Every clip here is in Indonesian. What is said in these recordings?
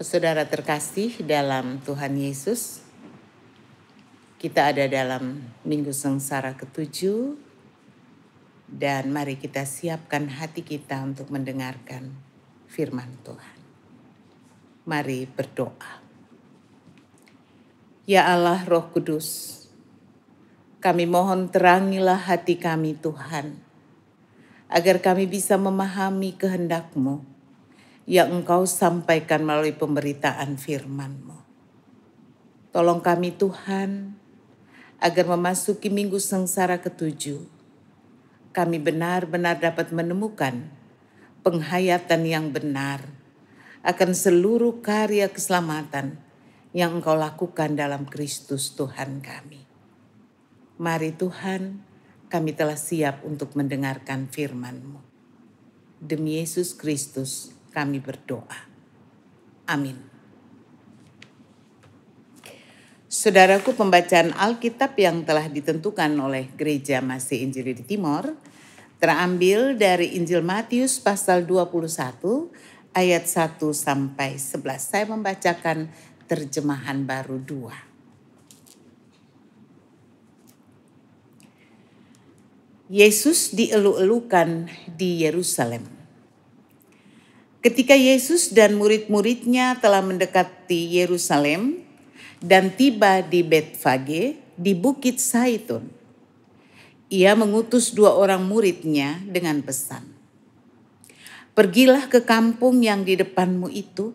Saudara terkasih dalam Tuhan Yesus, kita ada dalam Minggu Sengsara ke-7 dan mari kita siapkan hati kita untuk mendengarkan firman Tuhan. Mari berdoa. Ya Allah Roh Kudus, kami mohon terangilah hati kami Tuhan, agar kami bisa memahami kehendak-Mu yang Engkau sampaikan melalui pemberitaan firman-Mu. Tolong kami Tuhan, agar memasuki Minggu Sengsara ke-7, kami benar-benar dapat menemukan penghayatan yang benar akan seluruh karya keselamatan yang Engkau lakukan dalam Kristus Tuhan kami. Mari Tuhan, kami telah siap untuk mendengarkan firman-Mu. Demi Yesus Kristus kami berdoa. Amin. Saudaraku, pembacaan Alkitab yang telah ditentukan oleh Gereja Masih Injili di Timor terambil dari Injil Matius pasal 21 ayat 1 sampai 11. Saya membacakan terjemahan baru 2. Yesus dielu-elukan di Yerusalem. Ketika Yesus dan murid-muridnya telah mendekati Yerusalem dan tiba di Betfage di Bukit Zaitun, Ia mengutus 2 orang muridnya dengan pesan, "Pergilah ke kampung yang di depanmu itu,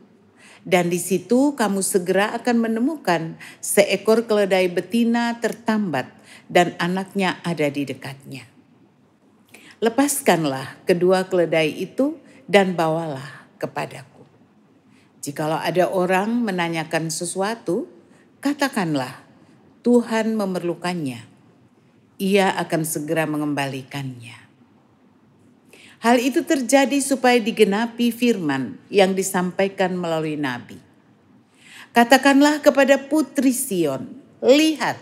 dan di situ kamu segera akan menemukan seekor keledai betina tertambat dan anaknya ada di dekatnya. Lepaskanlah kedua keledai itu dan bawalah kepadaku. Jikalau ada orang menanyakan sesuatu, katakanlah, Tuhan memerlukannya. Ia akan segera mengembalikannya." Hal itu terjadi supaya digenapi firman yang disampaikan melalui nabi. "Katakanlah kepada putri Sion, lihat,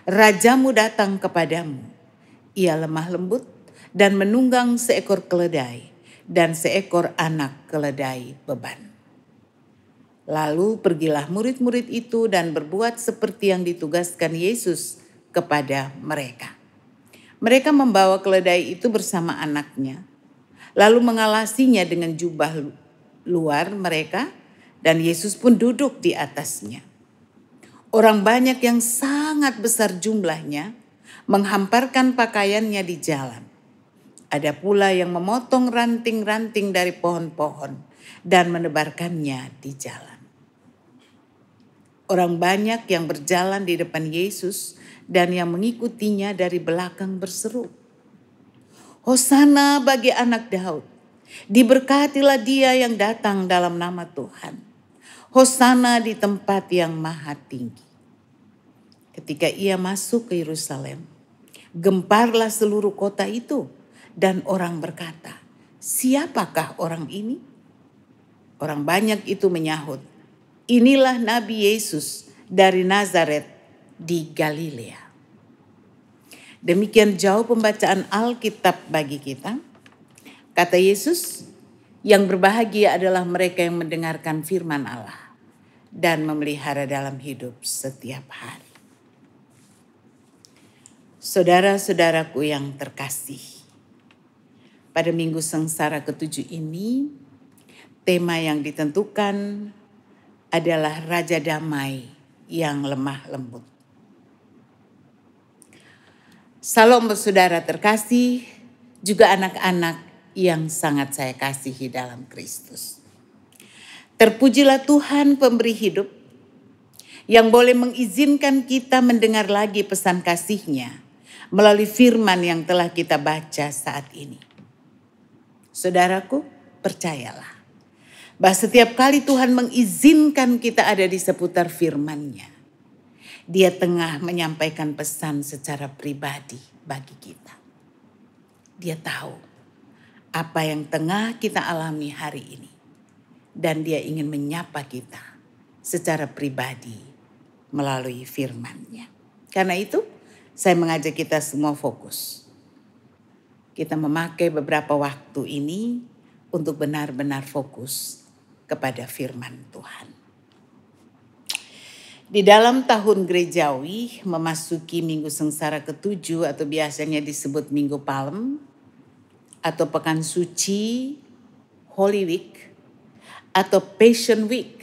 rajamu datang kepadamu. Ia lemah lembut dan menunggang seekor keledai dan seekor anak keledai beban." Lalu pergilah murid-murid itu dan berbuat seperti yang ditugaskan Yesus kepada mereka. Mereka membawa keledai itu bersama anaknya, lalu mengalasinya dengan jubah luar mereka, dan Yesus pun duduk di atasnya. Orang banyak yang sangat besar jumlahnya menghamparkan pakaiannya di jalan. Ada pula yang memotong ranting-ranting dari pohon-pohon dan menebarkannya di jalan. Orang banyak yang berjalan di depan Yesus dan yang mengikutinya dari belakang berseru, "Hosana bagi anak Daud, diberkatilah dia yang datang dalam nama Tuhan. Hosana di tempat yang maha tinggi." Ketika ia masuk ke Yerusalem, gemparlah seluruh kota itu. Dan orang berkata, "Siapakah orang ini?" Orang banyak itu menyahut, "Inilah Nabi Yesus dari Nazaret di Galilea." Demikian jauh pembacaan Alkitab bagi kita. Kata Yesus, yang berbahagia adalah mereka yang mendengarkan firman Allah dan memelihara dalam hidup setiap hari. Saudara-saudaraku yang terkasih, pada Minggu Sengsara ke-7 ini, tema yang ditentukan adalah Raja Damai yang lemah lembut. Salam saudara terkasih, juga anak-anak yang sangat saya kasihi dalam Kristus. Terpujilah Tuhan pemberi hidup yang boleh mengizinkan kita mendengar lagi pesan kasih-Nya melalui firman yang telah kita baca saat ini. Saudaraku, percayalah bahwa setiap kali Tuhan mengizinkan kita ada di seputar firman-Nya, Dia tengah menyampaikan pesan secara pribadi bagi kita. Dia tahu apa yang tengah kita alami hari ini, dan Dia ingin menyapa kita secara pribadi melalui firman-Nya. Karena itu, saya mengajak kita semua fokus. Kita memakai beberapa waktu ini untuk benar-benar fokus kepada firman Tuhan. Di dalam tahun gerejawi memasuki Minggu Sengsara ke-7 atau biasanya disebut Minggu Palem atau Pekan Suci, Holy Week atau Passion Week.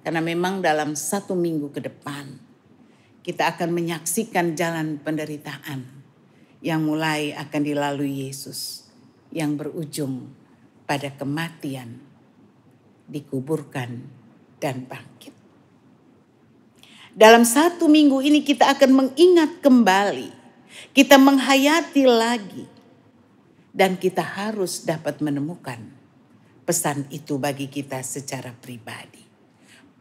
Karena memang dalam 1 minggu ke depan kita akan menyaksikan jalan penderitaan yang mulai akan dilalui Yesus yang berujung pada kematian, dikuburkan, dan bangkit. Dalam 1 minggu ini kita akan mengingat kembali, kita menghayati lagi, dan kita harus dapat menemukan pesan itu bagi kita secara pribadi.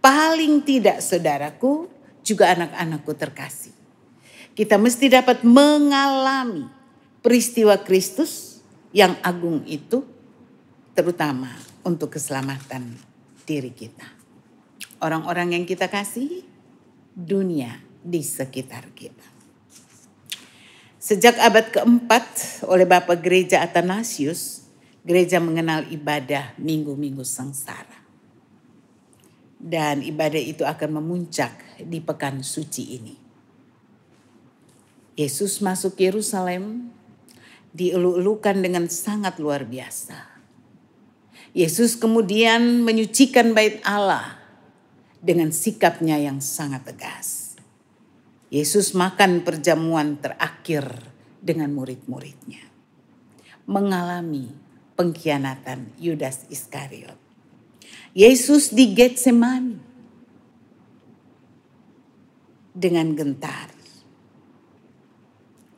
Paling tidak saudaraku, juga anak-anakku terkasih. Kita mesti dapat mengalami peristiwa Kristus yang agung itu, terutama untuk keselamatan diri kita. Orang-orang yang kita kasih, dunia di sekitar kita. Sejak abad keempat oleh Bapak Gereja Athanasius, gereja mengenal ibadah minggu-minggu sengsara. Dan ibadah itu akan memuncak di pekan suci ini. Yesus masuk Yerusalem dielu-elukan dengan sangat luar biasa. Yesus kemudian menyucikan bait Allah dengan sikapnya yang sangat tegas. Yesus makan perjamuan terakhir dengan murid-muridnya. Mengalami pengkhianatan Yudas Iskariot. Yesus di Getsemani dengan gentar.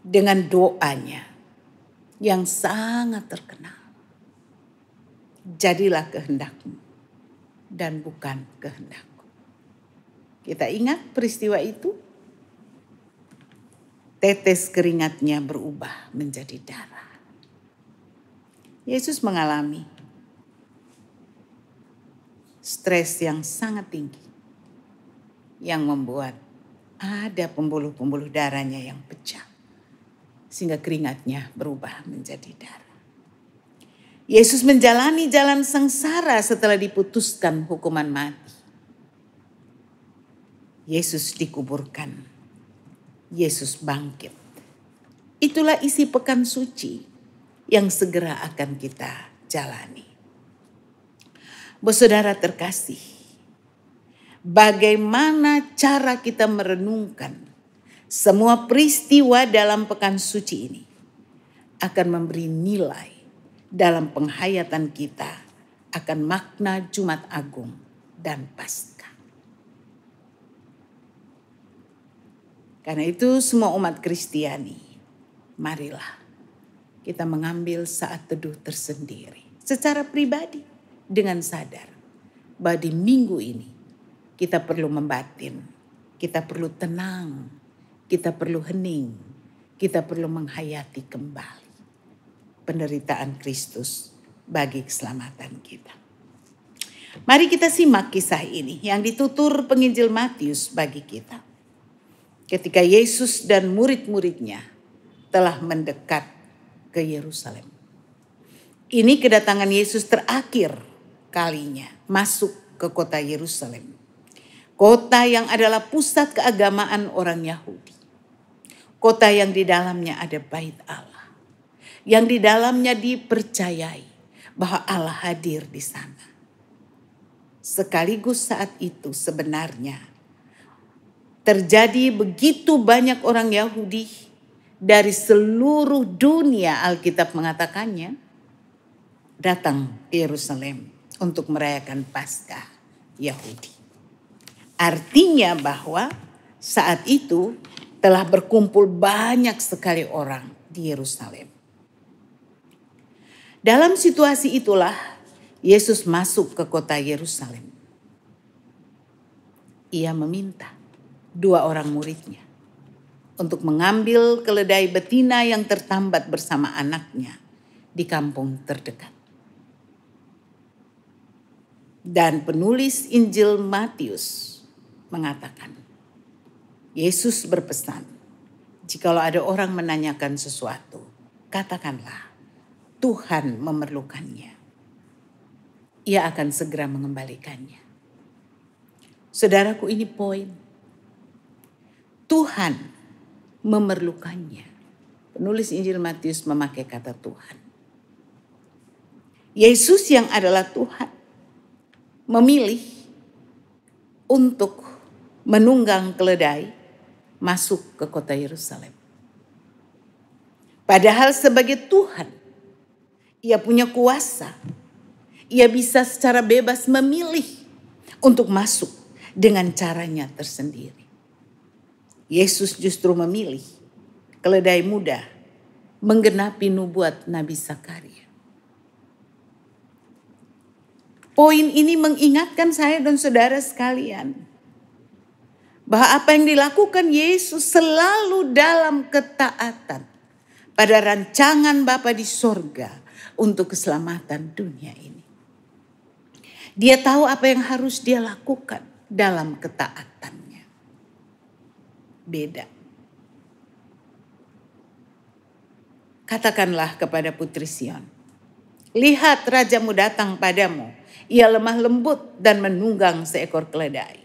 Dengan doanya yang sangat terkenal. Jadilah kehendakmu dan bukan kehendakku. Kita ingat peristiwa itu? Tetes keringatnya berubah menjadi darah. Yesus mengalami stres yang sangat tinggi. Yang membuat ada pembuluh-pembuluh darahnya yang pecah. Sehingga keringatnya berubah menjadi darah. Yesus menjalani jalan sengsara setelah diputuskan hukuman mati. Yesus dikuburkan. Yesus bangkit. Itulah isi pekan suci yang segera akan kita jalani. Saudara terkasih, bagaimana cara kita merenungkan semua peristiwa dalam pekan suci ini akan memberi nilai dalam penghayatan kita akan makna Jumat Agung dan Paskah. Karena itu semua umat Kristiani, marilah kita mengambil saat teduh tersendiri secara pribadi dengan sadar bahwa di minggu ini kita perlu membatin, kita perlu tenang, kita perlu hening, kita perlu menghayati kembali penderitaan Kristus bagi keselamatan kita. Mari kita simak kisah ini yang ditutur penginjil Matius bagi kita. Ketika Yesus dan murid-muridnya telah mendekat ke Yerusalem. Ini kedatangan Yesus terakhir kalinya masuk ke kota Yerusalem. Kota yang adalah pusat keagamaan orang Yahudi. Kota yang di dalamnya ada bait Allah. Yang di dalamnya dipercayai bahwa Allah hadir di sana. Sekaligus saat itu sebenarnya terjadi begitu banyak orang Yahudi dari seluruh dunia, Alkitab mengatakannya, datang ke Yerusalem untuk merayakan Paskah Yahudi. Artinya bahwa saat itu telah berkumpul banyak sekali orang di Yerusalem. Dalam situasi itulah Yesus masuk ke kota Yerusalem. Ia meminta 2 orang muridnya untuk mengambil keledai betina yang tertambat bersama anaknya di kampung terdekat. Dan penulis Injil Matius mengatakan, Yesus berpesan, jikalau ada orang menanyakan sesuatu, katakanlah, Tuhan memerlukannya. Ia akan segera mengembalikannya. Saudaraku, ini poin. Tuhan memerlukannya. Penulis Injil Matius memakai kata Tuhan. Yesus yang adalah Tuhan memilih untuk menunggang keledai masuk ke kota Yerusalem. Padahal sebagai Tuhan, ia punya kuasa. Ia bisa secara bebas memilih untuk masuk dengan caranya tersendiri. Yesus justru memilih keledai muda menggenapi nubuat Nabi Zakaria. Poin ini mengingatkan saya dan saudara sekalian bahwa apa yang dilakukan Yesus selalu dalam ketaatan pada rancangan Bapa di sorga untuk keselamatan dunia ini. Dia tahu apa yang harus dia lakukan dalam ketaatannya. Beda. Katakanlah kepada putri Sion, lihat rajamu datang padamu. Ia lemah lembut dan menunggang seekor keledai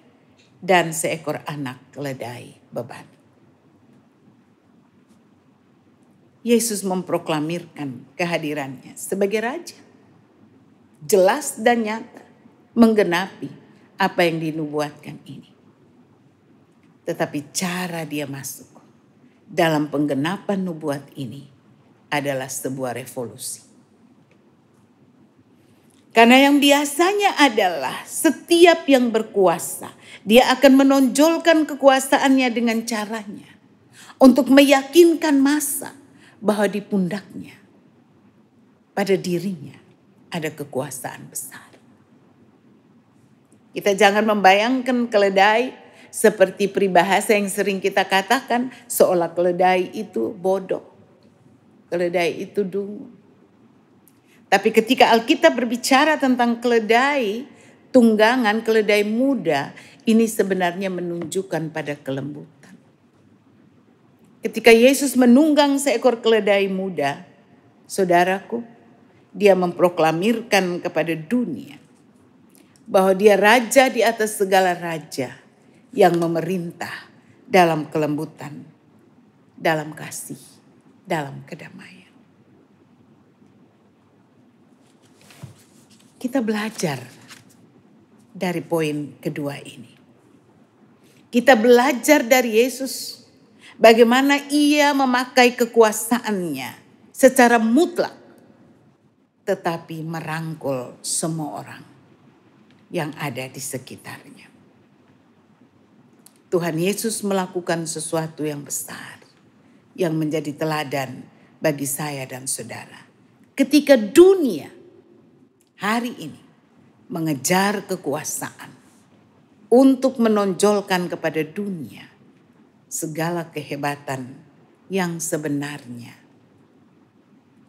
dan seekor anak keledai beban. Yesus memproklamirkan kehadirannya sebagai raja. Jelas dan nyata menggenapi apa yang dinubuatkan ini. Tetapi cara dia masuk dalam penggenapan nubuat ini adalah sebuah revolusi. Karena yang biasanya adalah setiap yang berkuasa, dia akan menonjolkan kekuasaannya dengan caranya untuk meyakinkan massa bahwa di pundaknya, pada dirinya ada kekuasaan besar. Kita jangan membayangkan keledai seperti peribahasa yang sering kita katakan seolah keledai itu bodoh, keledai itu dungu. Tapi ketika Alkitab berbicara tentang keledai tunggangan, keledai muda, ini sebenarnya menunjukkan pada kelembutan. Ketika Yesus menunggang seekor keledai muda, saudaraku, dia memproklamirkan kepada dunia bahwa dia raja di atas segala raja yang memerintah dalam kelembutan, dalam kasih, dalam kedamaian. Kita belajar dari poin kedua ini. Kita belajar dari Yesus bagaimana ia memakai kekuasaannya secara mutlak, tetapi merangkul semua orang yang ada di sekitarnya. Tuhan Yesus melakukan sesuatu yang besar, yang menjadi teladan bagi saya dan saudara. Ketika dunia hari ini mengejar kekuasaan untuk menonjolkan kepada dunia segala kehebatan yang sebenarnya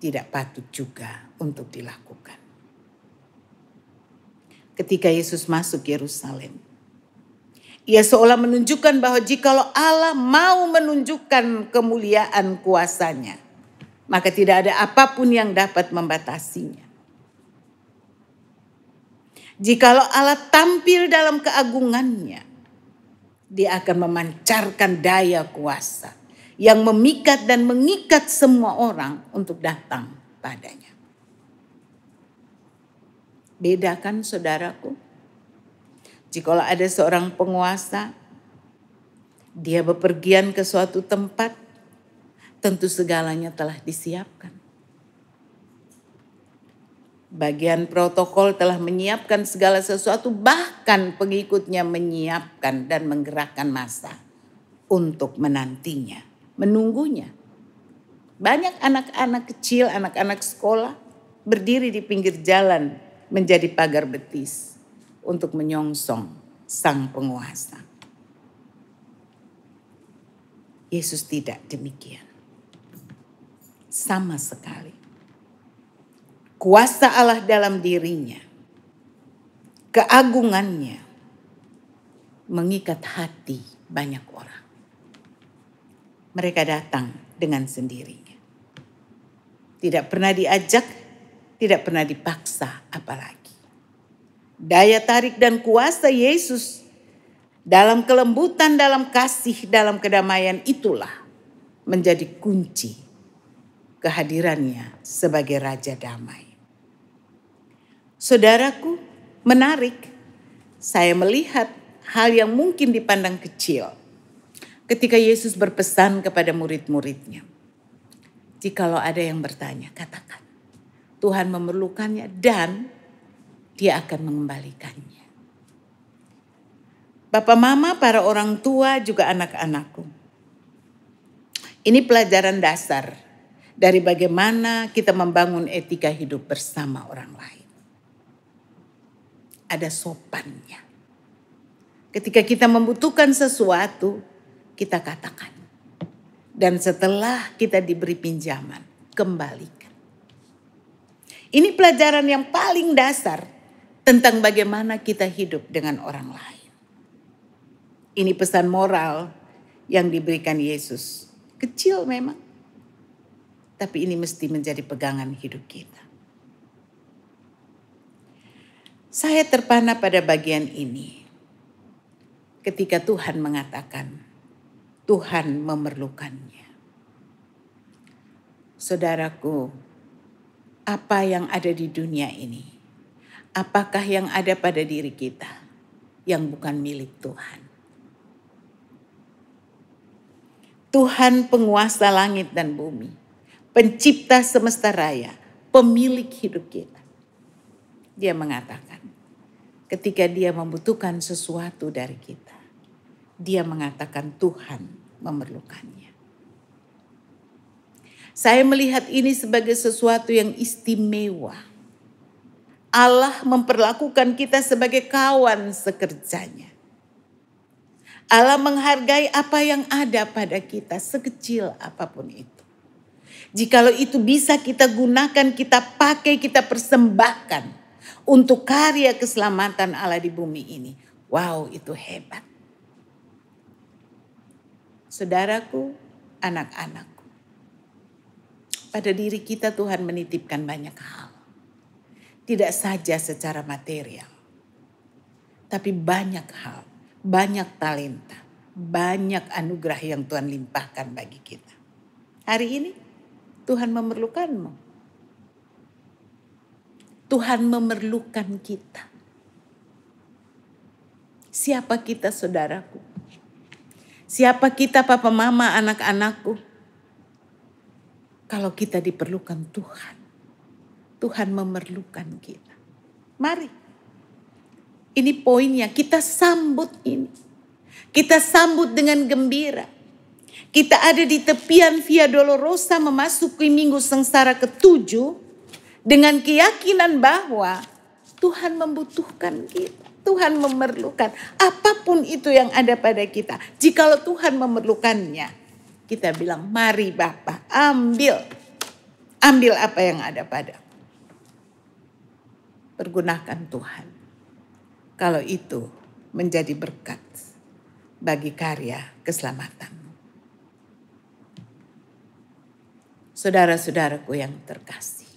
tidak patut juga untuk dilakukan. Ketika Yesus masuk Yerusalem, ia seolah menunjukkan bahwa jikalau Allah mau menunjukkan kemuliaan kuasanya, maka tidak ada apapun yang dapat membatasinya. Jikalau Allah tampil dalam keagungannya, dia akan memancarkan daya kuasa yang memikat dan mengikat semua orang untuk datang padanya. Beda kan saudaraku? Jikalau ada seorang penguasa, dia bepergian ke suatu tempat, tentu segalanya telah disiapkan. Bagian protokol telah menyiapkan segala sesuatu, bahkan pengikutnya menyiapkan dan menggerakkan massa untuk menantinya, menunggunya. Banyak anak-anak kecil, anak-anak sekolah berdiri di pinggir jalan menjadi pagar betis untuk menyongsong sang penguasa. Yesus tidak demikian. Sama sekali. Kuasa Allah dalam dirinya, keagungannya mengikat hati banyak orang. Mereka datang dengan sendirinya. Tidak pernah diajak, tidak pernah dipaksa apalagi. Daya tarik dan kuasa Yesus Dalam kelembutan, dalam kasih, dalam kedamaian itulah menjadi kunci kehadirannya sebagai Raja Damai. Saudaraku, menarik. Saya melihat hal yang mungkin dipandang kecil ketika Yesus berpesan kepada murid-muridnya. Jikalau ada yang bertanya, katakan, Tuhan memerlukannya dan Dia akan mengembalikannya. Bapak mama, para orang tua, juga anak-anakku. Ini pelajaran dasar dari bagaimana kita membangun etika hidup bersama orang lain. Ada sopannya. Ketika kita membutuhkan sesuatu, kita katakan. Dan setelah kita diberi pinjaman, kembalikan. Ini pelajaran yang paling dasar tentang bagaimana kita hidup dengan orang lain. Ini pesan moral yang diberikan Yesus. Kecil memang. Tapi ini mesti menjadi pegangan hidup kita. Saya terpana pada bagian ini. Ketika Tuhan mengatakan, Tuhan memerlukannya. Saudaraku, apa yang ada di dunia ini? Apakah yang ada pada diri kita yang bukan milik Tuhan? Tuhan penguasa langit dan bumi, pencipta semesta raya, pemilik hidup kita. Dia mengatakan, ketika dia membutuhkan sesuatu dari kita, dia mengatakan Tuhan memerlukannya. Saya melihat ini sebagai sesuatu yang istimewa. Allah memperlakukan kita sebagai kawan sekerjanya. Allah menghargai apa yang ada pada kita, sekecil apapun itu. Jikalau itu bisa kita gunakan, kita pakai, kita persembahkan untuk karya keselamatan Allah di bumi ini. Wow, itu hebat. Saudaraku, anak-anakku, pada diri kita Tuhan menitipkan banyak hal. Tidak saja secara material, tapi banyak hal. Banyak talenta, banyak anugerah yang Tuhan limpahkan bagi kita. Hari ini Tuhan memerlukanmu. Tuhan memerlukan kita. Siapa kita, saudaraku? Siapa kita, papa mama, anak-anakku? Kalau kita diperlukan Tuhan, Tuhan memerlukan kita. Mari. Ini poinnya, kita sambut ini. Kita sambut dengan gembira. Kita ada di tepian Via Dolorosa memasuki minggu sengsara ke-7 dengan keyakinan bahwa Tuhan membutuhkan kita. Tuhan memerlukan apapun itu yang ada pada kita. Jikalau Tuhan memerlukannya, kita bilang, mari Bapa, ambil. Ambil apa yang ada padamu. Pergunakan Tuhan. Kalau itu menjadi berkat bagi karya keselamatanmu. Saudara-saudaraku yang terkasih.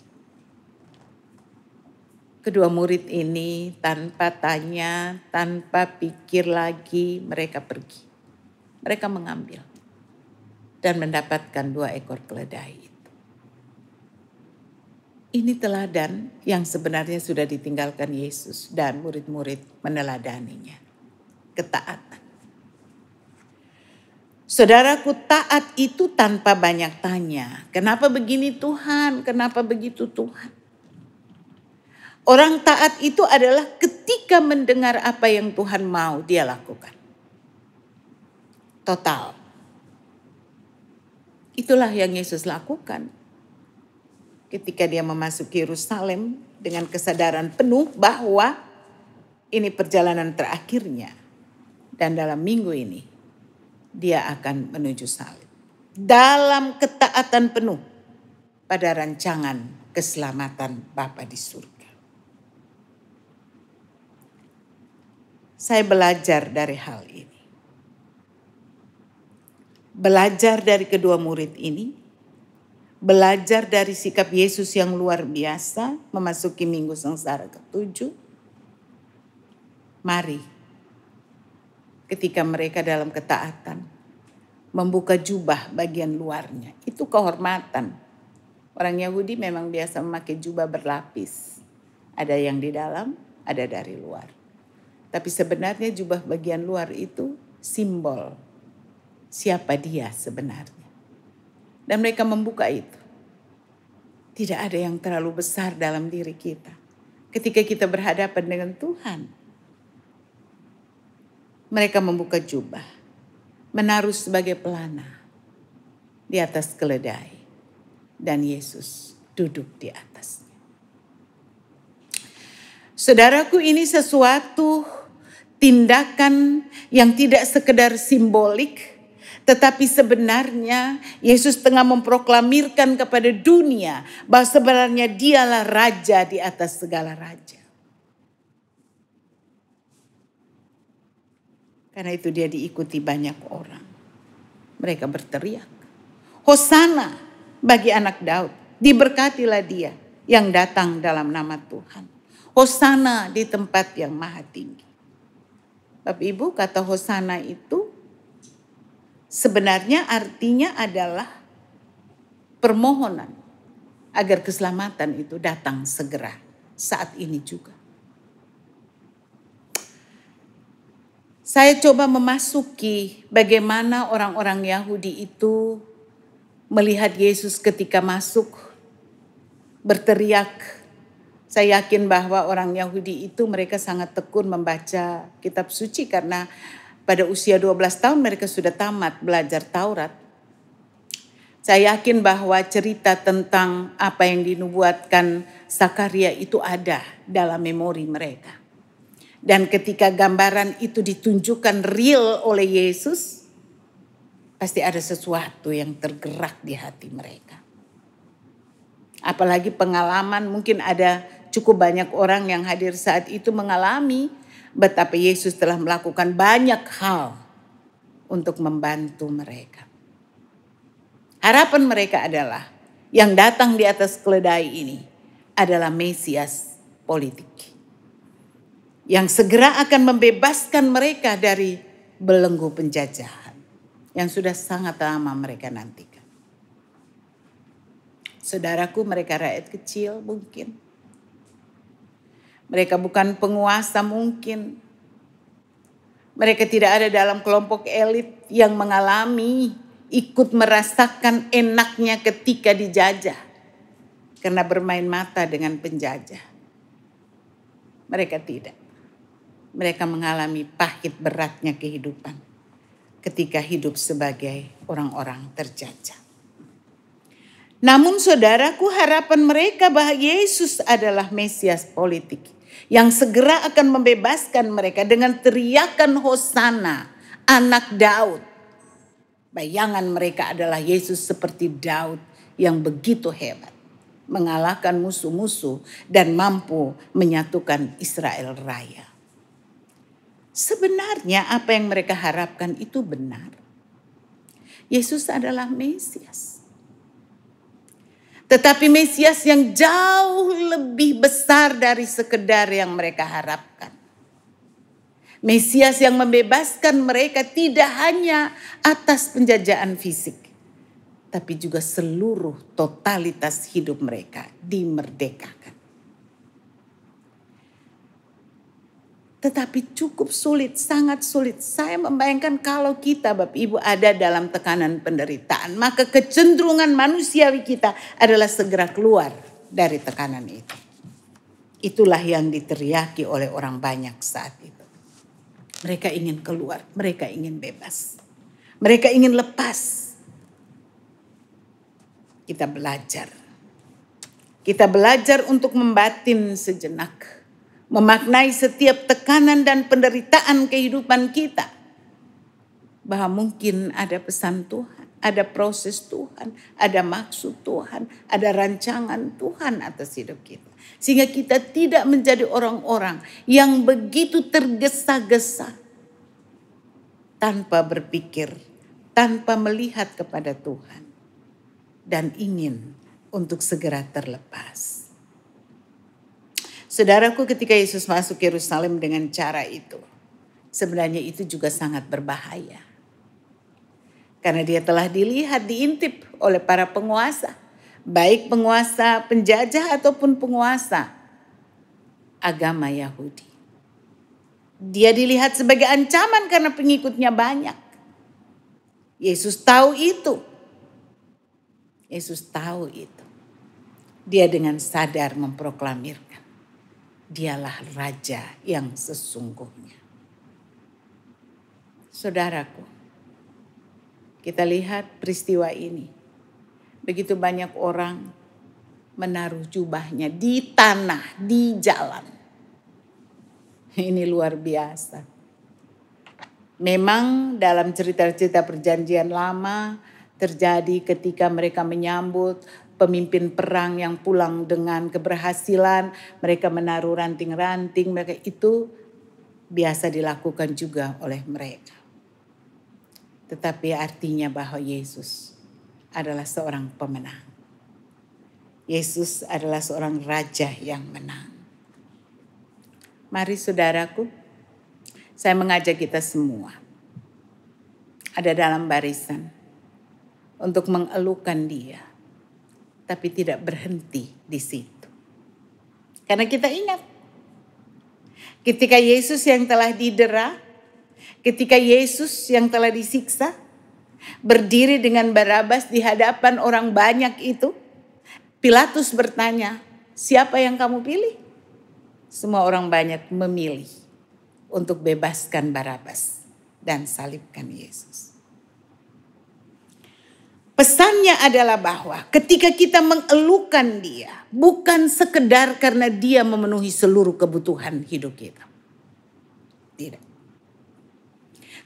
Kedua murid ini tanpa tanya, tanpa pikir lagi, mereka pergi. Mereka mengambil dan mendapatkan 2 ekor keledai. Ini teladan yang sebenarnya sudah ditinggalkan Yesus dan murid-murid meneladaninya. Ketaatan. Saudaraku, taat itu tanpa banyak tanya. Kenapa begini Tuhan? Kenapa begitu Tuhan? Orang taat itu adalah ketika mendengar apa yang Tuhan mau dia lakukan. Total. Itulah yang Yesus lakukan. Ketika dia memasuki Yerusalem dengan kesadaran penuh bahwa ini perjalanan terakhirnya. Dan dalam minggu ini dia akan menuju salib. Dalam ketaatan penuh pada rancangan keselamatan Bapa di surga. Saya belajar dari hal ini. Belajar dari kedua murid ini. Belajar dari sikap Yesus yang luar biasa memasuki minggu sengsara ke-7. Mari ketika mereka dalam ketaatan membuka jubah bagian luarnya. Itu kehormatan. Orang Yahudi memang biasa memakai jubah berlapis. Ada yang di dalam, ada dari luar. Tapi sebenarnya jubah bagian luar itu simbol siapa dia sebenarnya. Dan mereka membuka itu. Tidak ada yang terlalu besar dalam diri kita. Ketika kita berhadapan dengan Tuhan, mereka membuka jubah, menaruh sebagai pelana di atas keledai, dan Yesus duduk di atasnya. Saudaraku, ini sesuatu tindakan yang tidak sekedar simbolik, tetapi sebenarnya Yesus tengah memproklamirkan kepada dunia bahwa sebenarnya dialah raja di atas segala raja. Karena itu dia diikuti banyak orang. Mereka berteriak, Hosana bagi anak Daud, diberkatilah dia yang datang dalam nama Tuhan. Hosana di tempat yang maha tinggi. Bapak Ibu, kata Hosana itu sebenarnya artinya adalah permohonan agar keselamatan itu datang segera saat ini juga. Saya coba memasuki bagaimana orang-orang Yahudi itu melihat Yesus ketika masuk berteriak. Saya yakin bahwa orang Yahudi itu mereka sangat tekun membaca kitab suci karena pada usia 12 tahun mereka sudah tamat belajar Taurat. Saya yakin bahwa cerita tentang apa yang dinubuatkan Zakaria itu ada dalam memori mereka. Dan ketika gambaran itu ditunjukkan real oleh Yesus, pasti ada sesuatu yang tergerak di hati mereka. Apalagi pengalaman, mungkin ada cukup banyak orang yang hadir saat itu mengalami betapa Yesus telah melakukan banyak hal untuk membantu mereka. Harapan mereka adalah yang datang di atas keledai ini adalah Mesias politik. Yang segera akan membebaskan mereka dari belenggu penjajahan yang sudah sangat lama mereka nantikan. Saudaraku, mereka rakyat kecil mungkin. Mereka bukan penguasa mungkin. Mereka tidak ada dalam kelompok elit yang mengalami, ikut merasakan enaknya ketika dijajah. Karena bermain mata dengan penjajah. Mereka tidak. Mereka mengalami pahit beratnya kehidupan ketika hidup sebagai orang-orang terjajah. Namun saudaraku, harapan mereka bahwa Yesus adalah Mesias politik yang segera akan membebaskan mereka dengan teriakan Hosana, anak Daud. Bayangan mereka adalah Yesus seperti Daud yang begitu hebat, mengalahkan musuh-musuh dan mampu menyatukan Israel raya. Sebenarnya apa yang mereka harapkan itu benar. Yesus adalah Mesias. Tetapi Mesias yang jauh lebih besar dari sekedar yang mereka harapkan. Mesias yang membebaskan mereka tidak hanya atas penjajahan fisik, tapi juga seluruh totalitas hidup mereka dimerdekakan. Tetapi cukup sulit, sangat sulit. Saya membayangkan kalau kita Bapak Ibu ada dalam tekanan penderitaan, maka kecenderungan manusiawi kita adalah segera keluar dari tekanan itu. Itulah yang diteriaki oleh orang banyak saat itu. Mereka ingin keluar, mereka ingin bebas. Mereka ingin lepas. Kita belajar. Kita belajar untuk membatin sejenak. Memaknai setiap tekanan dan penderitaan kehidupan kita. Bahwa mungkin ada pesan Tuhan, ada proses Tuhan, ada maksud Tuhan, ada rancangan Tuhan atas hidup kita. Sehingga kita tidak menjadi orang-orang yang begitu tergesa-gesa. Tanpa berpikir, tanpa melihat kepada Tuhan. Dan ingin untuk segera terlepas. Saudaraku, ketika Yesus masuk Yerusalem dengan cara itu, sebenarnya itu juga sangat berbahaya. Karena dia telah dilihat, diintip oleh para penguasa. Baik penguasa penjajah ataupun penguasa agama Yahudi. Dia dilihat sebagai ancaman karena pengikutnya banyak. Yesus tahu itu. Yesus tahu itu. Dia dengan sadar memproklamirkan, dialah raja yang sesungguhnya. Saudaraku, kita lihat peristiwa ini. Begitu banyak orang menaruh jubahnya di tanah, di jalan. Ini luar biasa. Memang dalam cerita-cerita perjanjian lama terjadi ketika mereka menyambut pemimpin perang yang pulang dengan keberhasilan. Mereka menaruh ranting-ranting, mereka itu biasa dilakukan juga oleh mereka. Tetapi artinya bahwa Yesus adalah seorang pemenang. Yesus adalah seorang raja yang menang. Mari saudaraku, saya mengajak kita semua ada dalam barisan untuk mengeluhkan dia, tapi tidak berhenti di situ. Karena kita ingat, ketika Yesus yang telah didera, ketika Yesus yang telah disiksa, berdiri dengan Barabas di hadapan orang banyak itu, Pilatus bertanya, siapa yang kamu pilih? Semua orang banyak memilih untuk bebaskan Barabas dan salibkan Yesus. Pesannya adalah bahwa ketika kita mengeluhkan dia, bukan sekedar karena dia memenuhi seluruh kebutuhan hidup kita. Tidak.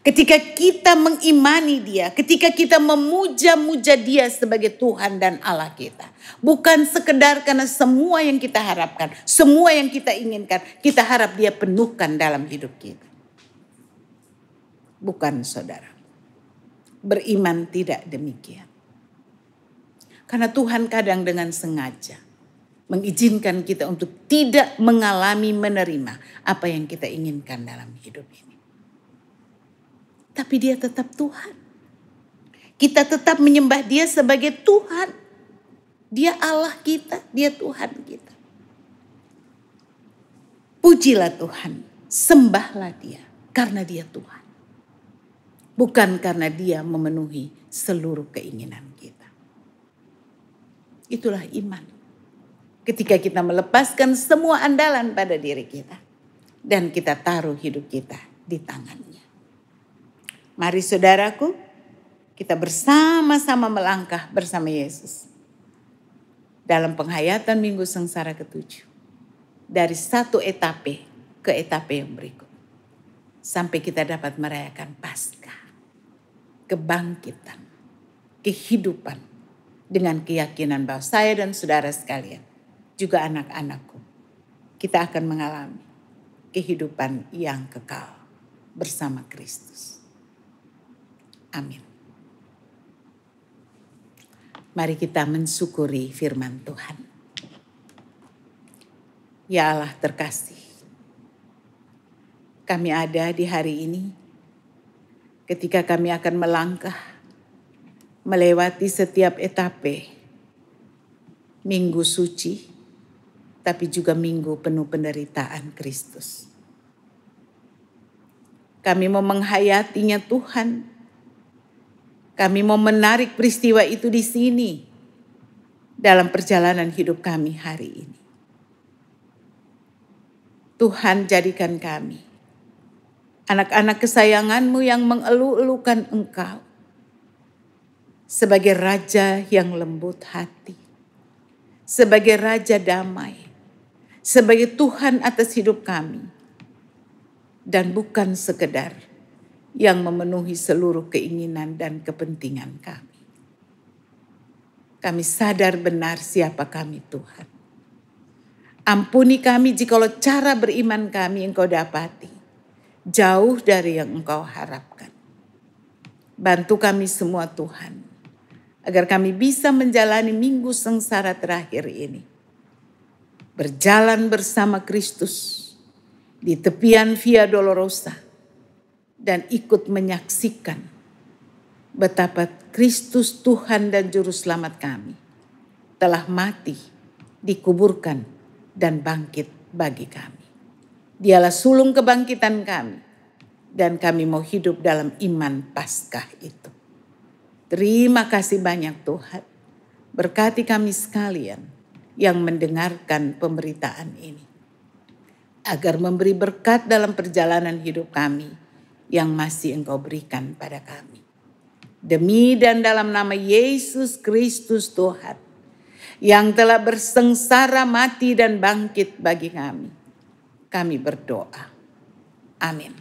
Ketika kita mengimani dia, ketika kita memuja-muja dia sebagai Tuhan dan Allah kita. Bukan sekedar karena semua yang kita harapkan, semua yang kita inginkan, kita harap dia penuhkan dalam hidup kita. Bukan saudara. Beriman tidak demikian. Karena Tuhan kadang dengan sengaja mengizinkan kita untuk tidak mengalami menerima apa yang kita inginkan dalam hidup ini. Tapi dia tetap Tuhan. Kita tetap menyembah dia sebagai Tuhan. Dia Allah kita, dia Tuhan kita. Pujilah Tuhan, sembahlah dia karena dia Tuhan. Bukan karena dia memenuhi seluruh keinginan kita. Itulah iman. Ketika kita melepaskan semua andalan pada diri kita. Dan kita taruh hidup kita di tangannya. Mari saudaraku, kita bersama-sama melangkah bersama Yesus. Dalam penghayatan Minggu Sengsara ke-7. Dari satu etape ke etape yang berikut. Sampai kita dapat merayakan Paskah. Kebangkitan, kehidupan. Dengan keyakinan bahwa saya dan saudara sekalian, juga anak-anakku. Kita akan mengalami kehidupan yang kekal bersama Kristus. Amin. Mari kita mensyukuri firman Tuhan. Ya Allah terkasih, kami ada di hari ini ketika kami akan melangkah melewati setiap etape minggu suci, tapi juga minggu penuh penderitaan Kristus. Kami mau menghayatinya Tuhan. Kami mau menarik peristiwa itu di sini dalam perjalanan hidup kami hari ini. Tuhan jadikan kami anak-anak kesayangan-Mu yang mengeluh-elukan Engkau sebagai Raja yang lembut hati, sebagai Raja damai, sebagai Tuhan atas hidup kami, dan bukan sekedar yang memenuhi seluruh keinginan dan kepentingan kami. Kami sadar benar siapa kami Tuhan. Ampuni kami jikalau cara beriman kami Engkau dapati jauh dari yang Engkau harapkan. Bantu kami semua Tuhan, agar kami bisa menjalani minggu sengsara terakhir ini. Berjalan bersama Kristus di tepian Via Dolorosa, dan ikut menyaksikan betapa Kristus Tuhan dan Juru Selamat kami telah mati, dikuburkan, dan bangkit bagi kami. Dialah sulung kebangkitan kami, dan kami mau hidup dalam iman Paskah itu. Terima kasih banyak Tuhan. Berkati kami sekalian yang mendengarkan pemberitaan ini, agar memberi berkat dalam perjalanan hidup kami yang masih Engkau berikan pada kami. Demi dan dalam nama Yesus Kristus Tuhan, yang telah bersengsara mati dan bangkit bagi kami berdoa. Amin.